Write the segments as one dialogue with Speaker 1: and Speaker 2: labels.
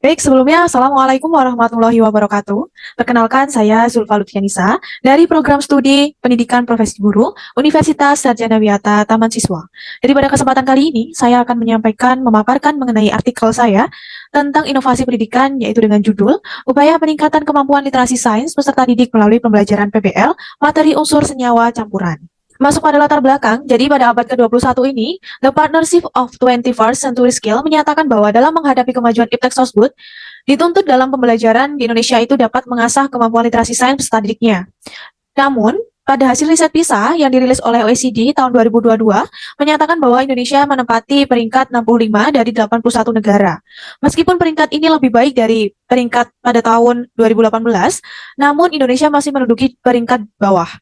Speaker 1: Baik, sebelumnya Assalamualaikum warahmatullahi wabarakatuh. Perkenalkan, saya Zulfa Lutfianisa dari Program Studi Pendidikan Profesi Guru Universitas Sarjana Wiyata Taman Siswa. Jadi pada kesempatan kali ini, saya akan memaparkan mengenai artikel saya tentang inovasi pendidikan, yaitu dengan judul Upaya Peningkatan Kemampuan Literasi Sains Peserta Didik Melalui Pembelajaran PBL, Materi Unsur Senyawa Campuran. Masuk pada latar belakang, jadi pada abad ke-21 ini, The Partnership of 21st Century Skill menyatakan bahwa dalam menghadapi kemajuan iptek tersebut, dituntut dalam pembelajaran di Indonesia itu dapat mengasah kemampuan literasi sains peserta didiknya. Namun, pada hasil riset PISA yang dirilis oleh OECD tahun 2022 menyatakan bahwa Indonesia menempati peringkat 65 dari 81 negara. Meskipun peringkat ini lebih baik dari peringkat pada tahun 2018, namun Indonesia masih menduduki peringkat bawah.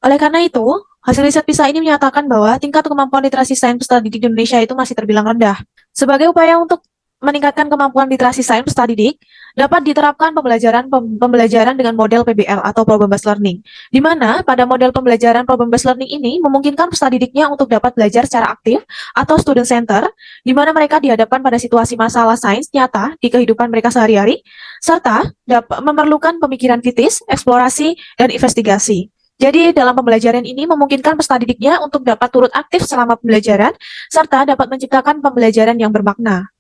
Speaker 1: Oleh karena itu, hasil riset PISA ini menyatakan bahwa tingkat kemampuan literasi sains peserta didik di Indonesia itu masih terbilang rendah. Sebagai upaya untuk meningkatkan kemampuan literasi sains peserta didik, dapat diterapkan pembelajaran dengan model PBL atau Problem Based Learning, di mana pada model pembelajaran Problem Based Learning ini memungkinkan peserta didiknya untuk dapat belajar secara aktif atau student center, di mana mereka dihadapkan pada situasi masalah sains nyata di kehidupan mereka sehari-hari, serta dapat memerlukan pemikiran kritis, eksplorasi, dan investigasi. Jadi dalam pembelajaran ini memungkinkan peserta didiknya untuk dapat turut aktif selama pembelajaran, serta dapat menciptakan pembelajaran yang bermakna,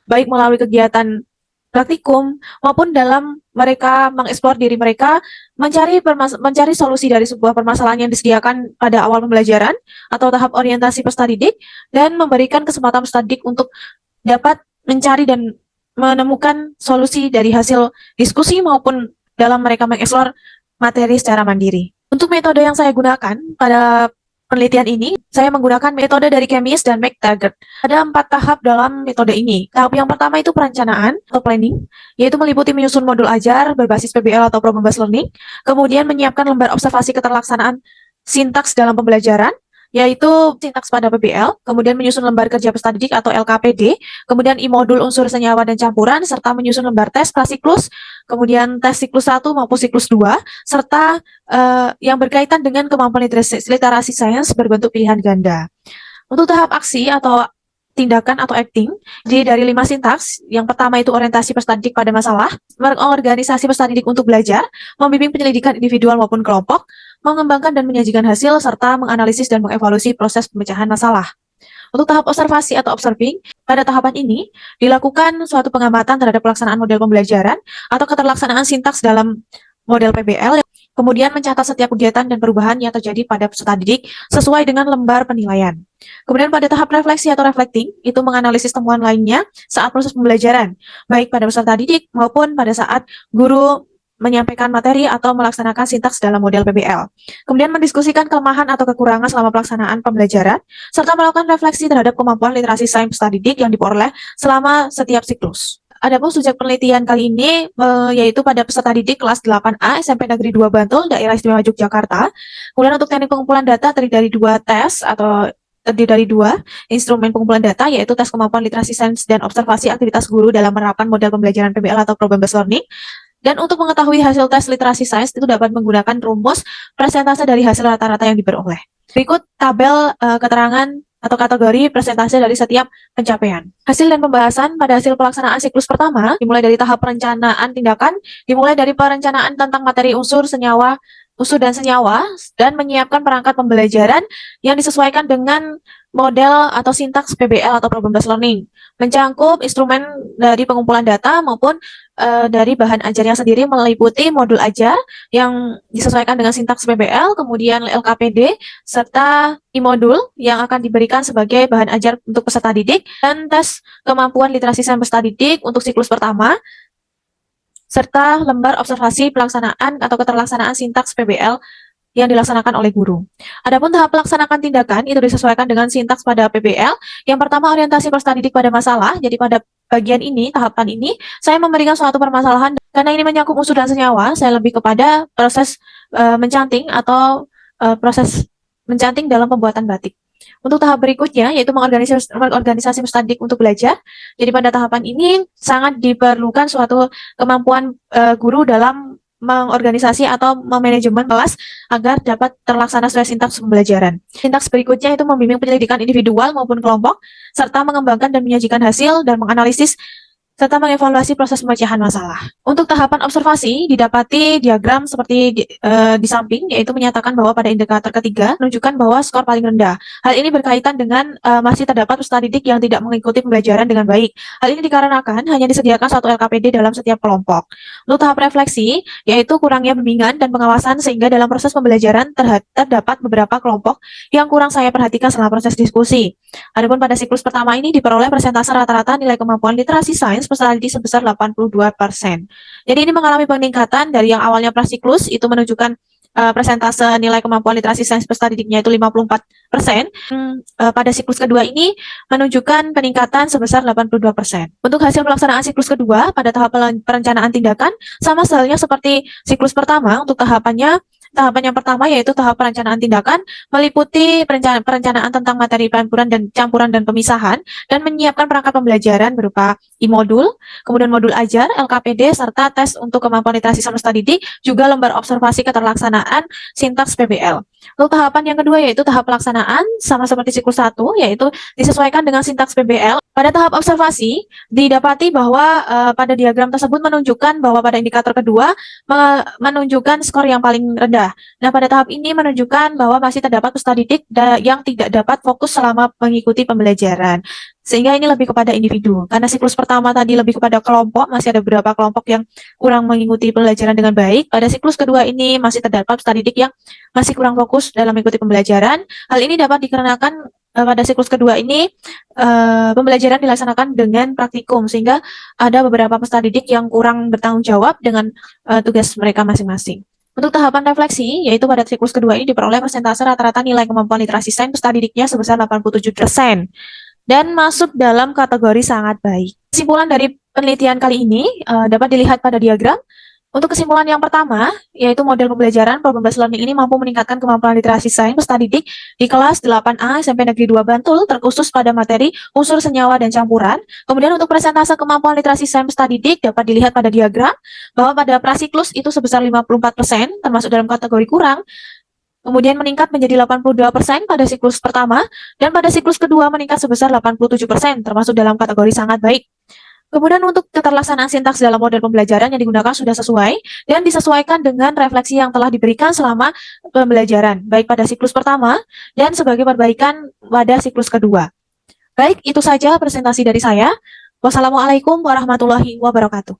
Speaker 1: baik melalui kegiatan praktikum maupun dalam mereka mengeksplor diri mereka, mencari solusi dari sebuah permasalahan yang disediakan pada awal pembelajaran atau tahap orientasi peserta didik, dan memberikan kesempatan peserta didik untuk dapat mencari dan menemukan solusi dari hasil diskusi maupun dalam mereka mengeksplor materi secara mandiri. Untuk metode yang saya gunakan pada penelitian ini, saya menggunakan metode dari Chemis dan McTaggart. Ada 4 tahap dalam metode ini. Tahap yang pertama itu perencanaan atau planning, yaitu meliputi menyusun modul ajar berbasis PBL atau Problem Based Learning, kemudian menyiapkan lembar observasi keterlaksanaan sintaks dalam pembelajaran, yaitu sintaks pada PBL, kemudian menyusun lembar kerja peserta didik atau LKPD, kemudian modul unsur senyawa dan campuran, serta menyusun lembar tes prasiklus, kemudian tes siklus 1 maupun siklus 2, serta yang berkaitan dengan kemampuan literasi sains berbentuk pilihan ganda. Untuk tahap aksi atau tindakan atau acting, jadi dari 5 sintaks. Yang pertama itu orientasi peserta didik pada masalah, mengorganisasi peserta didik untuk belajar, membimbing penyelidikan individual maupun kelompok, mengembangkan dan menyajikan hasil, serta menganalisis dan mengevaluasi proses pemecahan masalah. Untuk tahap observasi atau observing, pada tahapan ini dilakukan suatu pengamatan terhadap pelaksanaan model pembelajaran atau keterlaksanaan sintaks dalam model PBL, kemudian mencatat setiap kegiatan dan perubahan yang terjadi pada peserta didik sesuai dengan lembar penilaian. Kemudian pada tahap refleksi atau reflecting, itu menganalisis temuan lainnya saat proses pembelajaran, baik pada peserta didik maupun pada saat guru menyampaikan materi atau melaksanakan sintaks dalam model PBL. Kemudian mendiskusikan kelemahan atau kekurangan selama pelaksanaan pembelajaran, serta melakukan refleksi terhadap kemampuan literasi sains peserta didik yang diperoleh selama setiap siklus. Adapun subjek penelitian kali ini yaitu pada peserta didik kelas 8A SMP Negeri 2 Bantul, Daerah Istimewa Yogyakarta. Kemudian untuk teknik pengumpulan data terdiri dari 2 tes atau terdiri dari 2 instrumen pengumpulan data, yaitu tes kemampuan literasi sains dan observasi aktivitas guru dalam menerapkan model pembelajaran PBL atau Problem Based Learning. Dan untuk mengetahui hasil tes literasi sains itu dapat menggunakan rumus persentase dari hasil rata-rata yang diperoleh. Berikut tabel keterangan atau kategori persentase dari setiap pencapaian. Hasil dan pembahasan pada hasil pelaksanaan siklus pertama, dimulai dari tahap perencanaan tindakan, dimulai dari perencanaan tentang materi unsur dan senyawa, dan menyiapkan perangkat pembelajaran yang disesuaikan dengan model atau sintaks PBL atau Problem Based Learning, mencangkup instrumen dari pengumpulan data maupun dari bahan ajarnya sendiri, meliputi modul ajar yang disesuaikan dengan sintaks PBL, kemudian LKPD, serta modul yang akan diberikan sebagai bahan ajar untuk peserta didik, dan tes kemampuan literasi sains peserta didik untuk siklus pertama, serta lembar observasi pelaksanaan atau keterlaksanaan sintaks PBL yang dilaksanakan oleh guru. Adapun tahap pelaksanakan tindakan itu disesuaikan dengan sintaks pada PBL. Yang pertama orientasi peserta didik pada masalah. Jadi pada bagian ini, tahapan ini, saya memberikan suatu permasalahan karena ini menyangkut unsur dan senyawa. Saya lebih kepada proses mencanting atau proses mencanting dalam pembuatan batik. Untuk tahap berikutnya, yaitu mengorganisasi peserta didik untuk belajar. Jadi pada tahapan ini sangat diperlukan suatu kemampuan guru dalam mengorganisasi atau memanajemen kelas agar dapat terlaksana sesuai sintaks pembelajaran. Sintaks berikutnya itu membimbing penyelidikan individual maupun kelompok, serta mengembangkan dan menyajikan hasil dan menganalisis serta mengevaluasi proses pemecahan masalah. Untuk tahapan observasi, didapati diagram seperti di samping, yaitu menyatakan bahwa pada indikator ketiga menunjukkan bahwa skor paling rendah. Hal ini berkaitan dengan masih terdapat peserta didik yang tidak mengikuti pembelajaran dengan baik. Hal ini dikarenakan hanya disediakan satu LKPD dalam setiap kelompok. Untuk tahap refleksi, yaitu kurangnya bimbingan dan pengawasan sehingga dalam proses pembelajaran terdapat beberapa kelompok yang kurang saya perhatikan selama proses diskusi. Adapun pada siklus pertama ini diperoleh persentase rata-rata nilai kemampuan literasi sains peserta didik sebesar 82%. Jadi ini mengalami peningkatan dari yang awalnya prasiklus itu menunjukkan persentase nilai kemampuan literasi sains peserta didiknya itu 54%. Pada siklus kedua ini menunjukkan peningkatan sebesar 82%. Untuk hasil pelaksanaan siklus kedua pada tahap perencanaan tindakan sama halnya seperti siklus pertama. Untuk tahapan yang pertama yaitu tahap perencanaan tindakan meliputi perencanaan tentang materi campuran dan pemisahan dan menyiapkan perangkat pembelajaran berupa e-modul, kemudian modul ajar, LKPD, serta tes untuk kemampuan literasi peserta didik, juga lembar observasi keterlaksanaan sintaks PBL. Untuk tahapan yang kedua yaitu tahap pelaksanaan sama seperti siklus 1 yaitu disesuaikan dengan sintaks PBL. Pada tahap observasi didapati bahwa pada diagram tersebut menunjukkan bahwa pada indikator kedua menunjukkan skor yang paling rendah. Nah, pada tahap ini menunjukkan bahwa masih terdapat peserta didik yang tidak dapat fokus selama mengikuti pembelajaran. Sehingga ini lebih kepada individu. Karena siklus pertama tadi lebih kepada kelompok, masih ada beberapa kelompok yang kurang mengikuti pembelajaran dengan baik. Pada siklus kedua ini masih terdapat peserta didik yang masih kurang fokus dalam mengikuti pembelajaran. Hal ini dapat dikarenakan pada siklus kedua ini pembelajaran dilaksanakan dengan praktikum sehingga ada beberapa peserta didik yang kurang bertanggung jawab dengan tugas mereka masing-masing. Untuk tahapan refleksi, yaitu pada siklus kedua ini diperoleh persentase rata-rata nilai kemampuan literasi sains peserta didiknya sebesar 87% dan masuk dalam kategori sangat baik. Kesimpulan dari penelitian kali ini dapat dilihat pada diagram. Untuk kesimpulan yang pertama, yaitu model pembelajaran problem-based learning ini mampu meningkatkan kemampuan literasi sains peserta didik di kelas 8A SMP Negeri 2 Bantul, terkhusus pada materi unsur senyawa dan campuran. Kemudian untuk persentase kemampuan literasi sains peserta didik dapat dilihat pada diagram, bahwa pada prasiklus itu sebesar 54%, termasuk dalam kategori kurang, kemudian meningkat menjadi 82% pada siklus pertama, dan pada siklus kedua meningkat sebesar 87%, termasuk dalam kategori sangat baik. Kemudian untuk keterlaksanaan sintaks dalam model pembelajaran yang digunakan sudah sesuai dan disesuaikan dengan refleksi yang telah diberikan selama pembelajaran, baik pada siklus pertama dan sebagai perbaikan pada siklus kedua. Baik, itu saja presentasi dari saya. Wassalamualaikum warahmatullahi wabarakatuh.